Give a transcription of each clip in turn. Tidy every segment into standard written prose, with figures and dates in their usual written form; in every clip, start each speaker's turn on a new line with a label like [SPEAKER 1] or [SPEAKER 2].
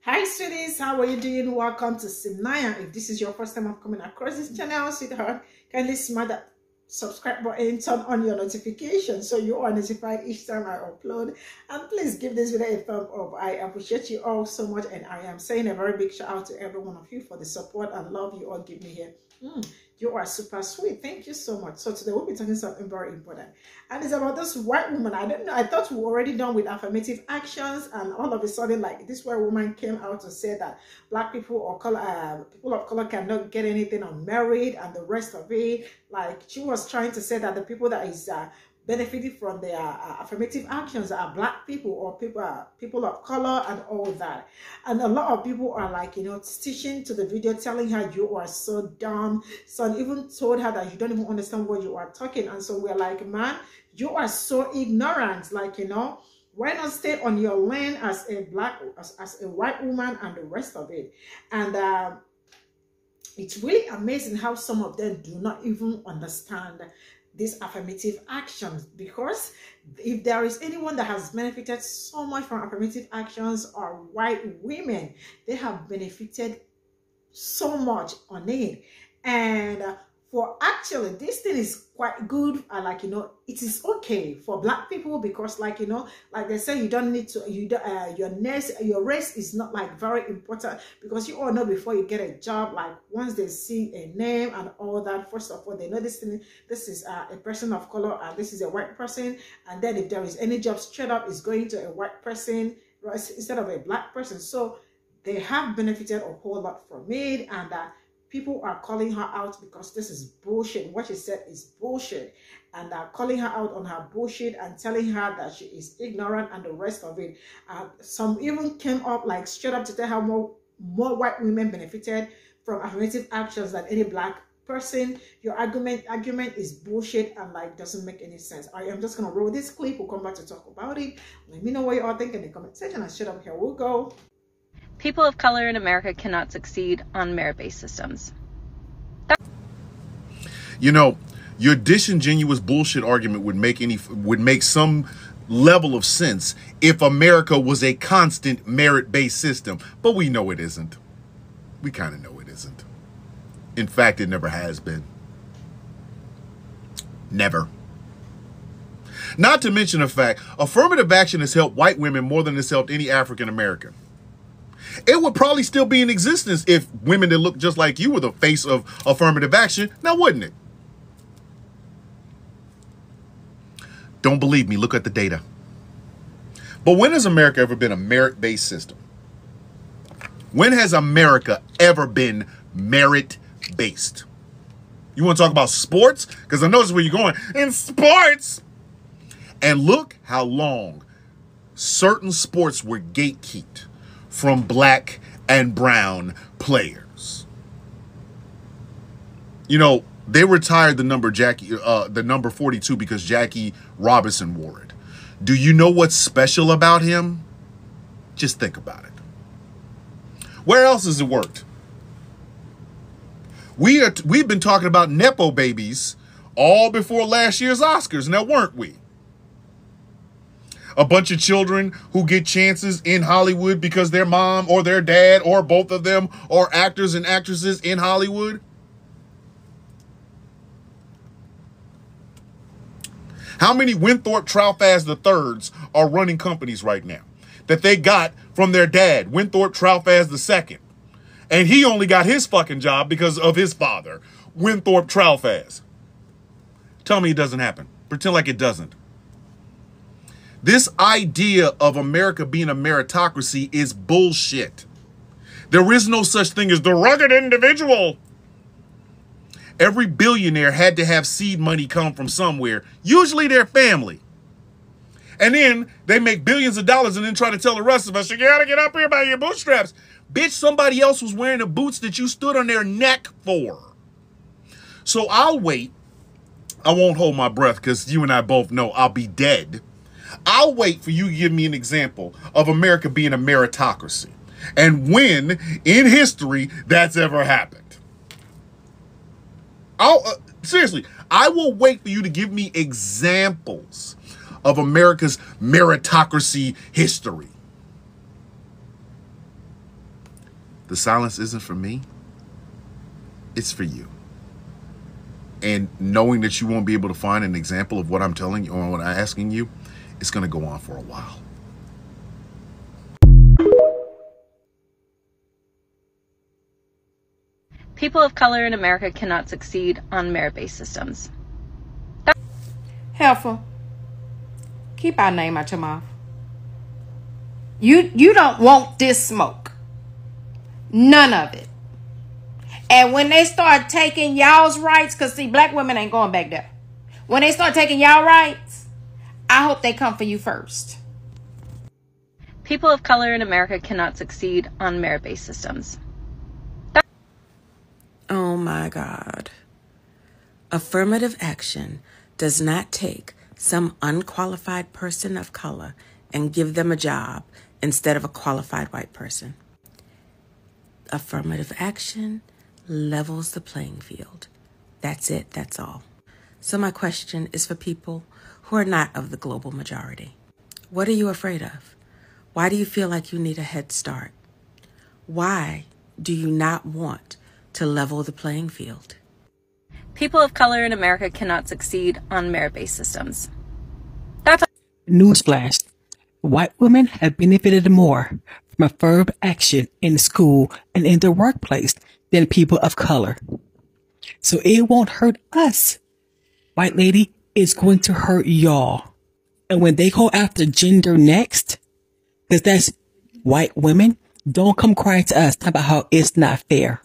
[SPEAKER 1] Hi sweeties, how are you doing? Welcome to Cimnanya. If this is your first time of coming across this channel, sweetheart, kindly smash that subscribe button, turn on your notifications so you are notified each time I upload, and please give this video a thumb up. I appreciate you all so much, and I am saying a very big shout out to every one of you for the support and love you all give me here. You are super sweet. Thank you so much. So today we'll be talking something very important, and it's about this white woman. I don't know, I thought we were already done with affirmative actions, and all of a sudden, like, this white woman came out to say that black people or color people of color cannot get anything unmarried and the rest of it. Like, she was trying to say that the people that is benefiting from their affirmative actions are black people or people of color and all that. And a lot of people are like, stitching to the video, telling her you are so dumb. Some even told her that you don't even understand what you are talking. And so we're like, man, you are so ignorant. Like, why not stay on your lane as a as a white woman and the rest of it? And it's really amazing how some of them do not even understand these affirmative actions, because if there is anyone that has benefited so much from affirmative actions are white women. They have benefited so much on it. And for actually, this thing is quite good. It is okay for black people, because like they say, you don't need to, your race is not like very important, because you all know before you get a job, like once they see a name and all that, first of all, they know this is a person of color and this is a white person. And then if there is any job, straight up is going to a white person, right, instead of a black person. So they have benefited a whole lot from it, and people are calling her out because this is bullshit. What she said is bullshit, and calling her out on her bullshit and telling her that she is ignorant and the rest of it. Some even came up like straight up to tell her more white women benefited from affirmative actions than any black person. Your argument is bullshit and like doesn't make any sense. I am just gonna roll this clip. We'll come back to talk about it. Let me know what you all think in the comment section, and shut up, here we'll go.
[SPEAKER 2] People of color in America cannot succeed on merit-based systems.
[SPEAKER 3] Your disingenuous bullshit argument would make some level of sense if America was a constant merit-based system, but we know it isn't. We kind of know it isn't. In fact, it never has been. Never. Not to mention the fact, affirmative action has helped white women more than it's helped any African American. It would probably still be in existence if women that look just like you were the face of affirmative action, now wouldn't it? Don't believe me, look at the data. But when has America ever been a merit-based system? When has America ever been merit-based? You want to talk about sports? Because I know this is where you're going. In sports! And look how long certain sports were gatekept from black and brown players. They retired the number 42 because Jackie Robinson wore it. Do you know what's special about him? Just think about it. Where else has it worked? We've been talking about Nepo babies all before last year's Oscars, now weren't we? A bunch of children who get chances in Hollywood because their mom or their dad or both of them are actors and actresses in Hollywood. How many Winthrop Troutfast IIIs are running companies right now that they got from their dad, Winthrop Troutfast II? And he only got his fucking job because of his father, Winthrop Troutfast. Tell me it doesn't happen. Pretend like it doesn't. This idea of America being a meritocracy is bullshit. There is no such thing as the rugged individual. Every billionaire had to have seed money come from somewhere, usually their family. And then they make billions of dollars and then try to tell the rest of us, you gotta get up here by your bootstraps. Bitch, somebody else was wearing the boots that you stood on their neck for. So I'll wait. I won't hold my breath because you and I both know I'll be dead. I'll wait for you to give me an example of America being a meritocracy and when in history that's ever happened. Seriously, I will wait for you to give me examples of America's meritocracy history. The silence isn't for me. It's for you. And knowing that you won't be able to find an example of what I'm telling you or what I'm asking you, it's going to go on for a while.
[SPEAKER 2] People of color in America cannot succeed on merit-based systems.
[SPEAKER 4] Heifer, keep our name out your mouth. You don't want this smoke. None of it. And when they start taking y'all's rights, because see, black women ain't going back there. When they start taking y'all rights, I hope they come for you first.
[SPEAKER 2] People of color in America cannot succeed on merit-based systems.
[SPEAKER 5] Oh my God. Affirmative action does not take some unqualified person of color and give them a job instead of a qualified white person. Affirmative action levels the playing field. That's it, that's all. So my question is for people who are not of the global majority. What are you afraid of? Why do you feel like you need a head start? Why do you not want to level the playing field?
[SPEAKER 2] People of color in America cannot succeed on merit-based systems.
[SPEAKER 6] Newsflash. White women have benefited more from affirmative action in school and in the workplace than people of color. So it won't hurt us. White lady, it's going to hurt y'all. And when they go after gender next, because that's white women, don't come crying to us about how it's not fair.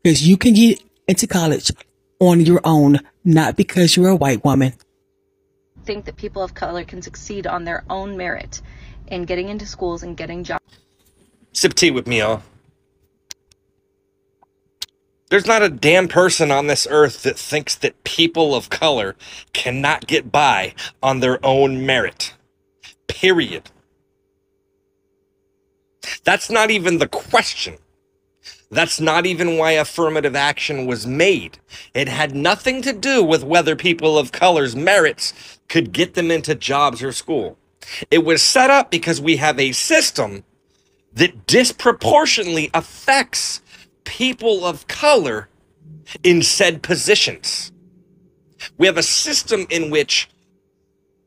[SPEAKER 6] Because you can get into college on your own, not because you're a white woman.
[SPEAKER 2] Think that people of color can succeed on their own merit in getting into schools and getting jobs.
[SPEAKER 7] Sip tea with me, y'all. There's not a damn person on this earth that thinks that people of color cannot get by on their own merit. Period. That's not even the question. That's not even why affirmative action was made. It had nothing to do with whether people of color's merits could get them into jobs or school. It was set up because we have a system that disproportionately affects people of color in said positions. We have a system in which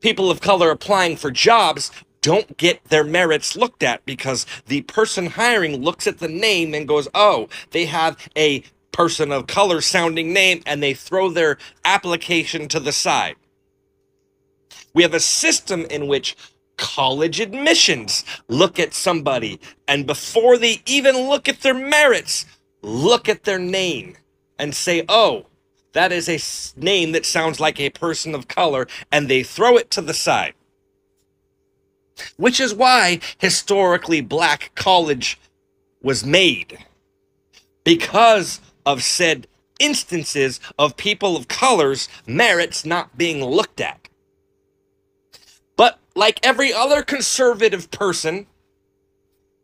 [SPEAKER 7] people of color applying for jobs don't get their merits looked at because the person hiring looks at the name and goes, oh, they have a person of color sounding name, and they throw their application to the side. We have a system in which college admissions look at somebody, and before they even look at their merits, look at their name and say, oh, that is a name that sounds like a person of color, and they throw it to the side. Which is why historically black college was made. Because of said instances of people of color's merits not being looked at. But like every other conservative person,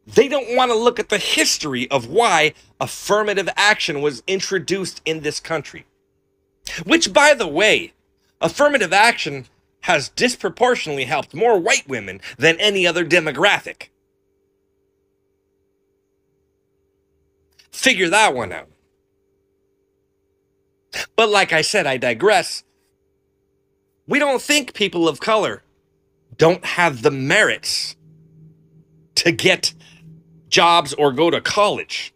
[SPEAKER 7] they don't want to look at the history of why affirmative action was introduced in this country. Which, by the way, affirmative action has disproportionately helped more white women than any other demographic. Figure that one out. But like I said, I digress. We don't think people of color don't have the merits to get jobs or go to college.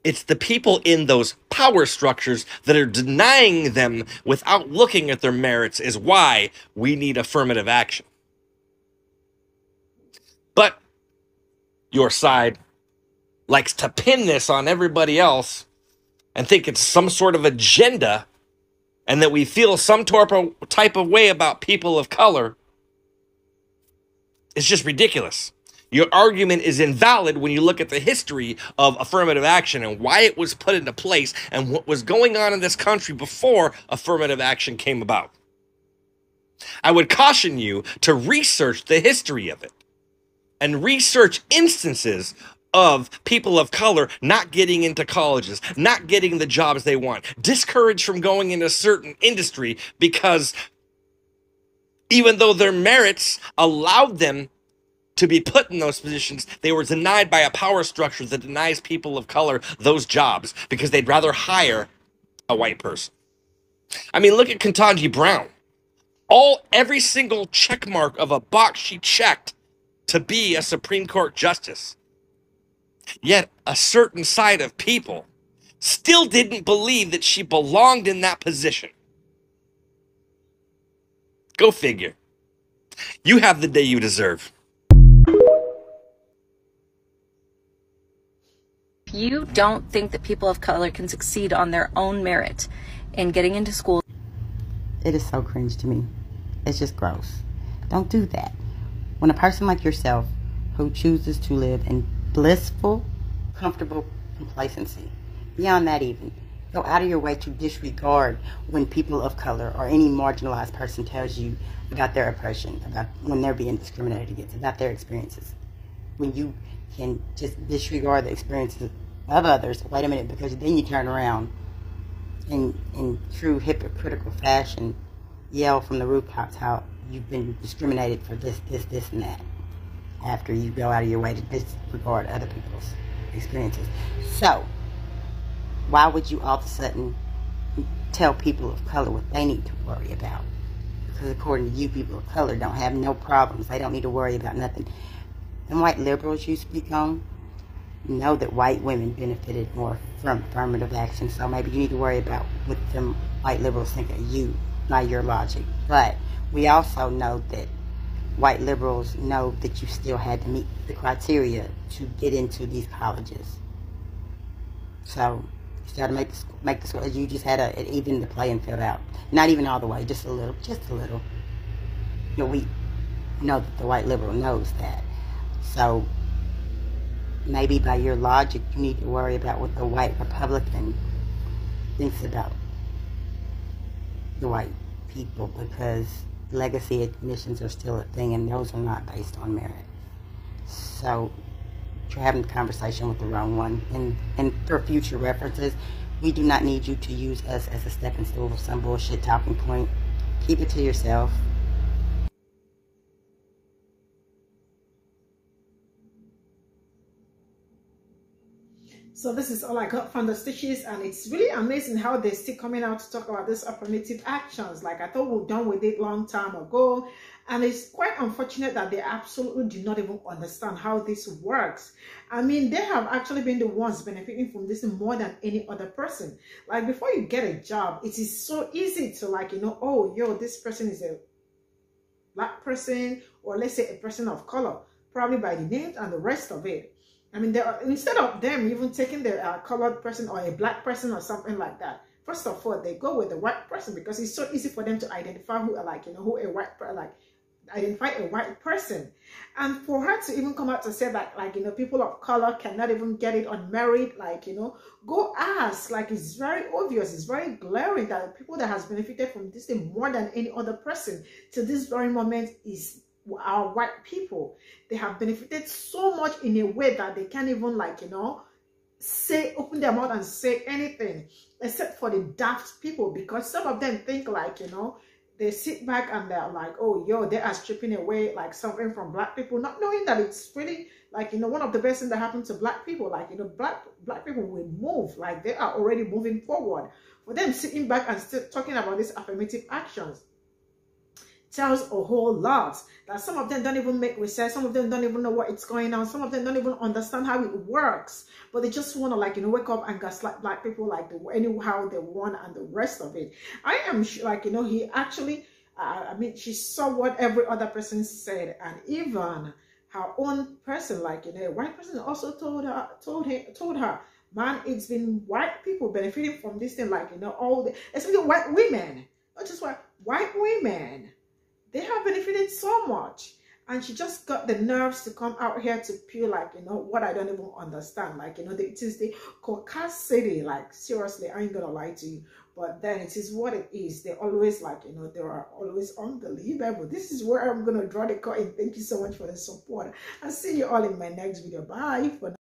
[SPEAKER 7] It's the people in those power structures that are denying them without looking at their merits is why we need affirmative action. But your side likes to pin this on everybody else and think it's some sort of agenda and that we feel some type of way about people of color. It's just ridiculous. Your argument is invalid when you look at the history of affirmative action and why it was put into place and what was going on in this country before affirmative action came about. I would caution you to research the history of it and research instances of people of color not getting into colleges, not getting the jobs they want, discouraged from going into a certain industry because even though their merits allowed them to be put in those positions, they were denied by a power structure that denies people of color those jobs because they'd rather hire a white person. I mean, look at Ketanji Brown. Every single check mark of a box she checked to be a Supreme Court justice. Yet a certain side of people still didn't believe that she belonged in that position. Go figure. You have the day you deserve.
[SPEAKER 2] If you don't think that people of color can succeed on their own merit in getting into school,
[SPEAKER 8] it is so cringe to me. It's just gross. Don't do that. When a person like yourself, who chooses to live in blissful, comfortable complacency, beyond that even, go out of your way to disregard when people of color or any marginalized person tells you about their oppression, about when they're being discriminated against, about their experiences. When you can just disregard the experiences of others, wait a minute, because then you turn around in true hypocritical fashion, yell from the rooftops how you've been discriminated for this, and that, after you go out of your way to disregard other people's experiences. So, why would you all of a sudden tell people of color what they need to worry about? Because according to you, people of color don't have no problems. They don't need to worry about nothing. And white liberals you speak on know that white women benefited more from affirmative action, so maybe you need to worry about what them white liberals think of you, not your logic. But we also know that white liberals know that you still had to meet the criteria to get into these colleges. So you got to make the school. You just had to even the playing field out. Not even all the way, just a little. You know, we know that the white liberal knows that. So maybe by your logic, you need to worry about what the white Republican thinks about the white people, because legacy admissions are still a thing, and those are not based on merit. So you're having the conversation with the wrong one. And for future references, we do not need you to use us as a stepping stool of some bullshit talking point. Keep it to yourself.
[SPEAKER 1] So this is all I got from the stitches, and it's really amazing how they're still coming out to talk about these affirmative actions. Like, I thought we were done with it long time ago, and it's quite unfortunate that they absolutely do not even understand how this works. I mean, they have actually been the ones benefiting from this more than any other person. Like, before you get a job, it is so easy to, like, you know, oh, yo, this person is a black person, or let's say a person of color, probably by the names and the rest of it. I mean, instead of them even taking the colored person or a black person or something like that, first of all, they go with the white person, because it's so easy for them to identify who, like, you know, who a white person, like, identify a white person. And for her to even come out to say that, like, you know, people of color cannot even get it on merit, like, you know, go ask. Like, it's very obvious, it's very glaring that the people that has benefited from this thing more than any other person to this very moment is our white people. They have benefited so much in a way that they can't even, like, you know, open their mouth and say anything, except for the daft people, because some of them think, like, you know, they sit back and they're like, oh, yo, they are stripping away like something from black people, not knowing that it's really, like, you know, one of the best things that happened to black people. Like, you know, black people will move, like, they are already moving forward. For them sitting back and still talking about these affirmative actions tells a whole lot. That some of them don't even make research, some of them don't even know what it's going on, some of them don't even understand how it works, but they just want to, like, you know, wake up and gaslight black people like anyhow they want, and the rest of it. I am sure, like, you know, he actually I mean, she saw what every other person said, and even her own person, like, you know, a white person also told her, man, it's been white people benefiting from this thing, like, you know, all the, especially white women, not just white women. They have benefited so much. And she just got the nerves to come out here to peel, like, you know, what I don't even understand. Like, you know, it is the caucasity. Like, seriously, I ain't gonna lie to you. But then it is what it is. They're always, like, you know, they are always unbelievable. This is where I'm gonna draw the curtain. Thank you so much for the support. I'll see you all in my next video. Bye for now.